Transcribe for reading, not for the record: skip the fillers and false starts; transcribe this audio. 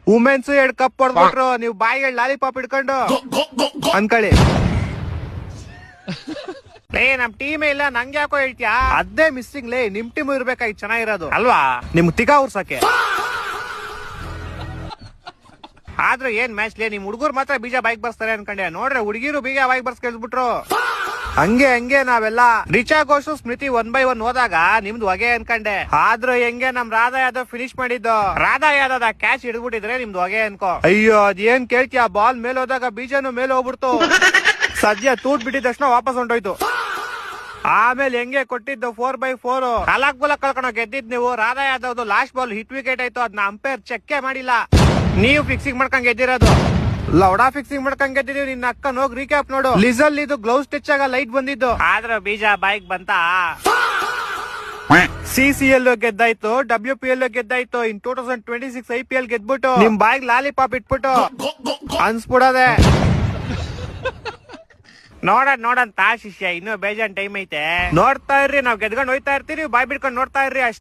Women's 2 cup ಹೊಡ್ಬಿಟ್ರು, ನೀವು ಬಾಯಿಗೆ lollipop ಇಟ್ಕೊಂಡು ಅನ್ಕೊಳ್ಳಿ. ಲೇ ನಮ್ ಟೀಮೇ ಇಲ್ಲ, ನಂಗೆ ಯಾಕೋ ಹೇಳ್ತೀಯಾ? ಅದೇ ಮಿಸ್ಸಿಂಗ್ ಲೇ, ನಿಮ್ ಟೀಮ್ ಇರ್ಬೇಕಾಗಿ ಚೆನ್ನಾಗಿರೋದು ಅಲ್ವಾ, ನಿಮ್ ತಿಗಾ ಉರ್ಸಕ್ಕೆ. ಆದ್ರೆ ಏನ್ ಮ್ಯಾಚ್ ಲೇ, ನಿಮ್ ಹುಡುಗರು ಮಾತ್ರ ಬೀಜ ಬೈಕ್ ಬರ್ಸ್ತಾರೆ ಅನ್ಕೊಂಡೆ, ನೋಡ್ರೆ ಹುಡುಗಿರು ಬೀಜ ಬೈಕ್ ಬರ್ಸ್ ಕೇಳ್ಬಿಟ್ರು. ಹಂಗೆ ನಾವೆಲ್ಲ ರಿಚಾ ಘೋಷ್ ಸ್ಮೃತಿ 1 by 1 ಹೋದಾಗ ನಿಮ್ದು ಹೊಗೆ ಅನ್ಕಂಡೆ. ಆದ್ರೂ ಹೆಂಗೆ ನಮ್ ರಾಧಾ ಯಾದವ್ ಫಿನಿಶ್ ಮಾಡಿದ್ದು, ರಾಧಾ ಯಾದವ್ ಕ್ಯಾಚ್ ಹಿಡಿದ್ಬಿಟ್ಟಿದ್ರೆ ನಿಮ್ದು ಹೊಗೆ ಅನ್ಕೋ. ಅಯ್ಯೋ ಅದೇನ್ ಕೇಳ್ತೀಯ, ಬಾಲ್ ಮೇಲೆ ಹೋದಾಗ ಬೀಜನು ಮೇಲೆ ಹೋಗ್ಬಿಡ್ತು. ಸದ್ಯ ತೂಟ್ ಬಿಟ್ಟಿದ ತಕ್ಷಣ ವಾಪಸ್ ಹೊಂಟೋಯ್ತು. ಆಮೇಲೆ ಹೆಂಗೆ ಕೊಟ್ಟಿದ್ದು 4 by 4 ನಾಲ್ಕು ಬಾಲ್ ಕಳ್ಕೊಂಡು ಗೆದ್ದಿದ್ ನೀವು. Radha Yadav last ball hit wicket ಆಯ್ತು, ಅದನ್ನ ಅಂಪೈರ್ ಚೆಕ್ ಮಾಡಿಲ್ಲ. ನೀವು ಫಿಕ್ಸಿಂಗ್ ಮಾಡ್ಕೊಂಡ್ ಗೆದ್ದಿರೋದು, ಲೌಡಾ ಫಿಕ್ಸಿಂಗ್ ಮಾಡ್ಕೊಂಡ್ ಗೆದ್ದಿದೀವಿ. ನಿನ್ನ ಅಕ್ಕನ್ ಹೋಗಿ ರೀಕ್ಯಾಪ್ ನೋಡು. ಲಿಸಲ್ ಇದು ಗ್ಲೌಸ್ ಟಚ್ ಆಗ ಲೈಟ್ ಬಂದಿದ್ದು, ಆದ್ರೆ ಬೀಜ ಬೈಕ್ ಬಂತ. CCL ಗೆದ್ದಾಯ್ತು, WPL ಗೆದ್ದಾಯ್ತು, ಇನ್ 2026 IPL ಗೆದ್ಬಿಟ್ಟು ನಿಮ್ ಬಾಯಿಗೆ ಲಾಲಿಪಾಪ್ ಇಟ್ಬಿಟ್ಟು ಅನ್ಸ್ಬಿಡೋದೆ. ನೋಡನ್ ತಾ ಶಿಷ್ಯ, ಇನ್ನು ಬೇಜಾನ್ ಟೈಮ್ ಐತೆ. ನೋಡ್ತಾ ಇರ್ರಿ, ನಾವ್ ಗೆದ್ಕೊಂಡ್ ಹೋಯ್ತಾ ಇರ್ತೀರಿ, ಬಾಯ್ ಬಿಡ್ಕೊಂಡ್ ನೋಡ್ತಾ ಇರ್ರಿ ಅಷ್ಟೇ.